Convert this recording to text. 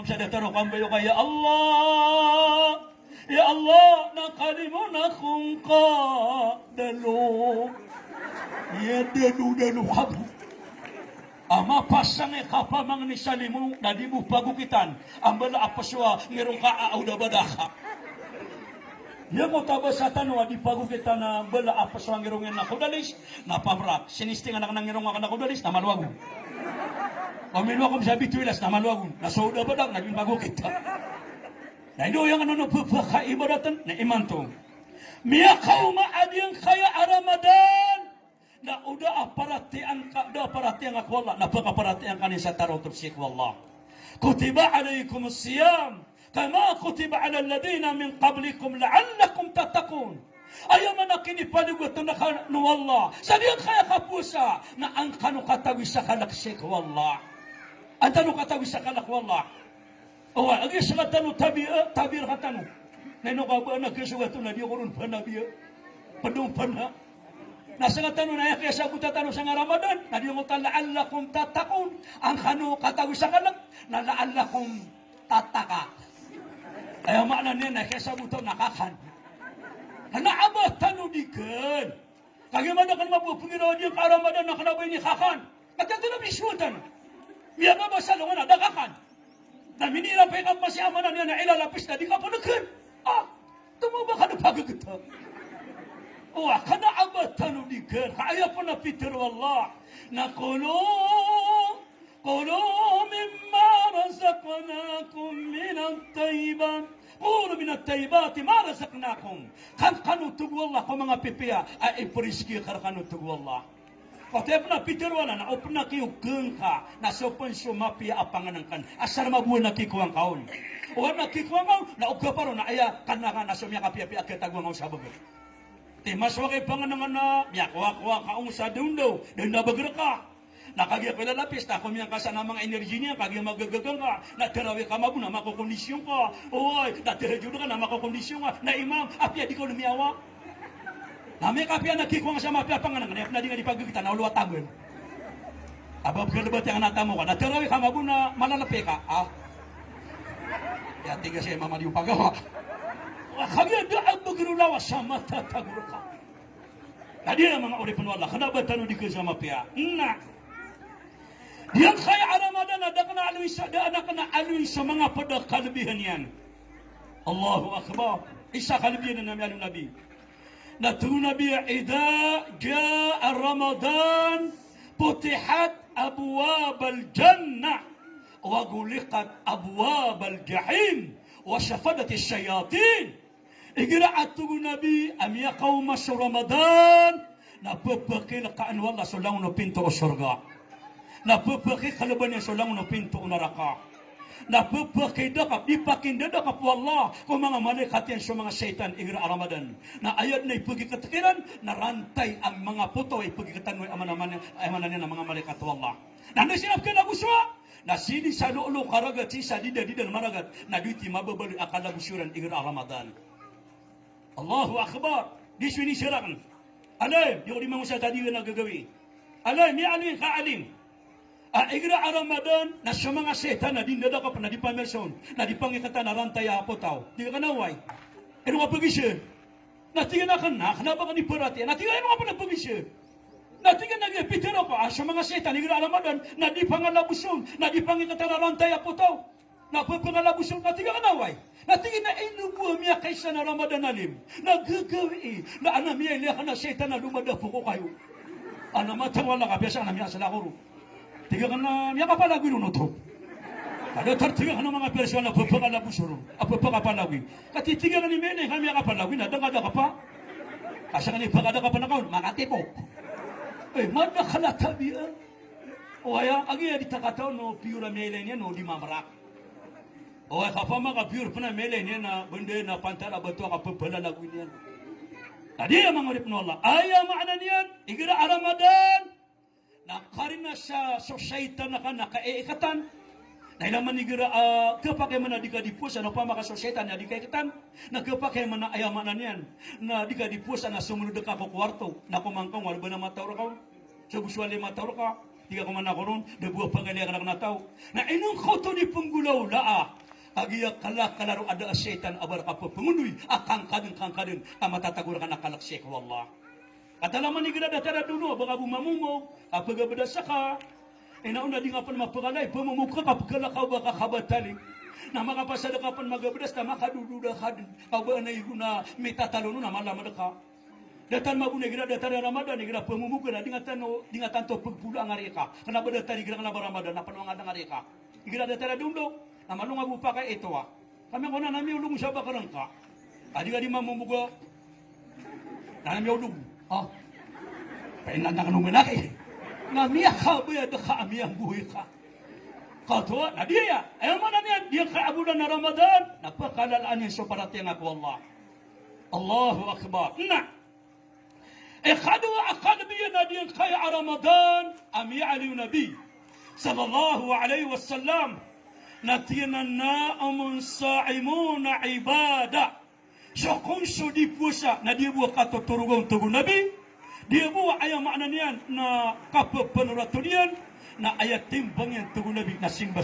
Saya taruh kambayo kaya Allah. Ya Allah, nakalimu na kung ka dalo. Ya dalo kabu. Ama pasang kapamang ni salimu na di mo pagukitan. Ambala apaswa ngirong ka auda badaka. Ya mo taba sa tanwa di pagukitan na bala apaswa ngirong na kudalis na pamrak. Sinisting anak ng ngirong na kudalis na malwago. Pamilwa ko sabi tuilas na malwagon. Nasoda ba daw? Naging bago kita. Na ino yung ano pagkakaibadatan na imantong. Miyakaw maadiyang kaya Ramadan. Na uda aparatian ka, da aparatian ako wala. Napakaparatian ka ni sa tarot sik wallah. Kutiba alaykum siyam. Kama kutiba ala alladina min qablikum la'allakum tatakun. Ayaw man na kinipaligot na wallah. Sabihan kaya kapusa na ang kanukatawi sa kalaksik wallah. Ang tanong katawi sa kalak wallah. O agi sa katano tabir katano. Neno ka ba nagkasugat na di ko ron panabiya. Padung pana. Nasa katano na kaya sa kutatano sa Ramadan. Na di ko la'allakum tatakun. Ang kanu katawi sa kalak na la'allakum tataka. Kaya makna niya na kaya sa buto nakakan. Naabah tanu diken. Bagaimana kan mapupungiraw dia ke Ramadan na kanabay ni kakan. At ito na bisultan. Biya nga ba sa lungan na dakakan. Na minira pa yung masih amanan niya na ilalapis na di ka panakan. Tumaba ka na pagagata. Kana abah tanu diken. Kaya po na Peter wallah. Na kulo mimma razaqnakum minat tayyiban. Puro minat tayyibati ma razaqnakum. Kan kanutug wallah ko mga pipiya ay ipuriski kar kanutug wallah. Patep na Peter wala na opna kiyugeng ka na sopan sumapi apanganan kan asar mabuo na kikuang kaon. O na kikuang kaon na ugka paro na aya kanaka na sumya kapiapi aketagwang sa bago. Timas wa kay panganangan na yakwa kaong sa dundo den na bagraka. Nakagya ko lalapis na kumiyang ka sa namang energy niya kagya magagagang ka na terawi ka mabu na makokondisyon ka. Oy, na terajudo ka na makokondisyon ka na imam apya di ko lumiyawa. Nami kapya nakikuang sa mapya panganangan na di nga di pagkita na uluwa tagon. Abab kalabat yang natamo ka na terawi ka mabu na malalapi ka. Ya tiga siya mama di upagawa. Kagya doa bagirulawa sa mata taguro ka. Tadi na mga uripan wala kanaba tanu di ka sa mapya. Yang kaya Ramadan ada kena alui sa mga padakalabihan yan. Allahu Akbar. Isa kalabihan na namin Nabi. Natu Nabi, idha jaa Ramadan, putihat abwab al-jannah, wa guliqat abwab al-jahim, wa syafadat al-syayatin. Igira atu Nabi, am yaqaw mas Ramadan, napapakil kaan wala sulang no pinto o surga. Napapakil kalaban niya sulang no pinto o naraka. Napapakil dakap, ipakinda dakap wallah kung mga malaikat yan sa mga syaitan igra Ramadan. Na ayat na ipagikatakiran, narantay ang mga puto ipagikatan mo amanan niya ng mga malaikat wallah. Na nasinap ka na buswa, na sini sa lulo karagat, sisa dida maragat, na duiti mababali akala busyuran igra Ramadan. Allahu Akbar. Di sini sirakan. Alay, di ko di mga sa tadi na gagawi. Alay, ni alim ka alim. Igra Ramadan na sa mga setan na dindada ka pa na di pamerson, na di pangikata na rantay apo tao. Di ka naway. Ano nga pagisya? Natingan na ka na, kanaba ka ni parati. Natingan ano nga pa nagpagisya? Natingan na pitero ka sa mga setan, igra Ramadan na di pangalabuson, na di pangikata na rantay apo tao. Napapangalabuson, natingan ka naway. Natingin na inubuha miya kaysa na Ramadan alim. Nagagawi na anamiya iliya ka na setan na lumadapo ko kayo. Anamatang wala ka, biasa anamiya sa lakuro. Tiga ka na miya kapalagwi nun ito. Kada tartiga ka ng mga persyon na papangalabuson. Papangapalagwi. Katitiga ka ni Mene, kami kapalagwi na dangada ka pa. Asa ka ni pagada ka pa na kaon, makatipo. Mada ka na tabi. O kaya, agi ya ditakataw no piyura mele niya no di mamarak. O kapama ka pure pa na mele niya na bende na pantala bato ka papalalagwi niya. Tadi ang mga rip no Allah. Ayaw maana niyan. Igira Ramadan. Nakarina sa society na ka nakaikatan. Dahil naman igira kapag man na di ka dipus ano pa maka society na di ka ikatan. Na kapag man na ayaw maana niyan. Na di ka dipus na sumunod ka ko kwarto. Na kumangkang wala ba na matawra ka. Sa buswali matawra ka. tiga kumana koron, debuah pangalian na tao. Na inong koto ni penggulaw laa, agiya kalaro ada syaitan abar kapo pengunduy, akang kadeng amatataguran akalaksyek wallah. Katalaman ni gina datara dulu, baka bumamungog, apaga bedasa ka, inauna di nga pan mapakalay, pamumuka kapagkalakaw baka kabatali. Na makapasada ka pan magabedas, na makadududa ka din, kaba na na may tatalon na malaman ka. Datan mabunay gina datara Ramadan, gina pamumuka na, di nga tanto pagpula ang arika. Kanaba datari gina kanaba Ramadan, na panuangan ang arika. Gina datara dulu, na malunga bupa kay ito Kami ko na nami ulung siya bakarang ka. Adi ka di mamumuka, na nami ulung. Oh, kailan na kanong manaki? Namiya ka ba yan ka amiyang buhay ka? Kato, na diya. Ayaw mo na niyan, diya ka abulan na Ramadan. Napakalalaan yan sa parating ako, Allah. Allahu Akbar. Na, ikadwa akadbiya na diya kaya Ramadan, amiya aliw Nabi, sallallahu alayhi wa sallam, na tiyanan na amun sa'imuna ibada. So kung so di puasa na dia buat kata turugong tugu Nabi, dia buat ayat makna niyan na kapapanuratulian na ayat timbang yang tugu Nabi na simbas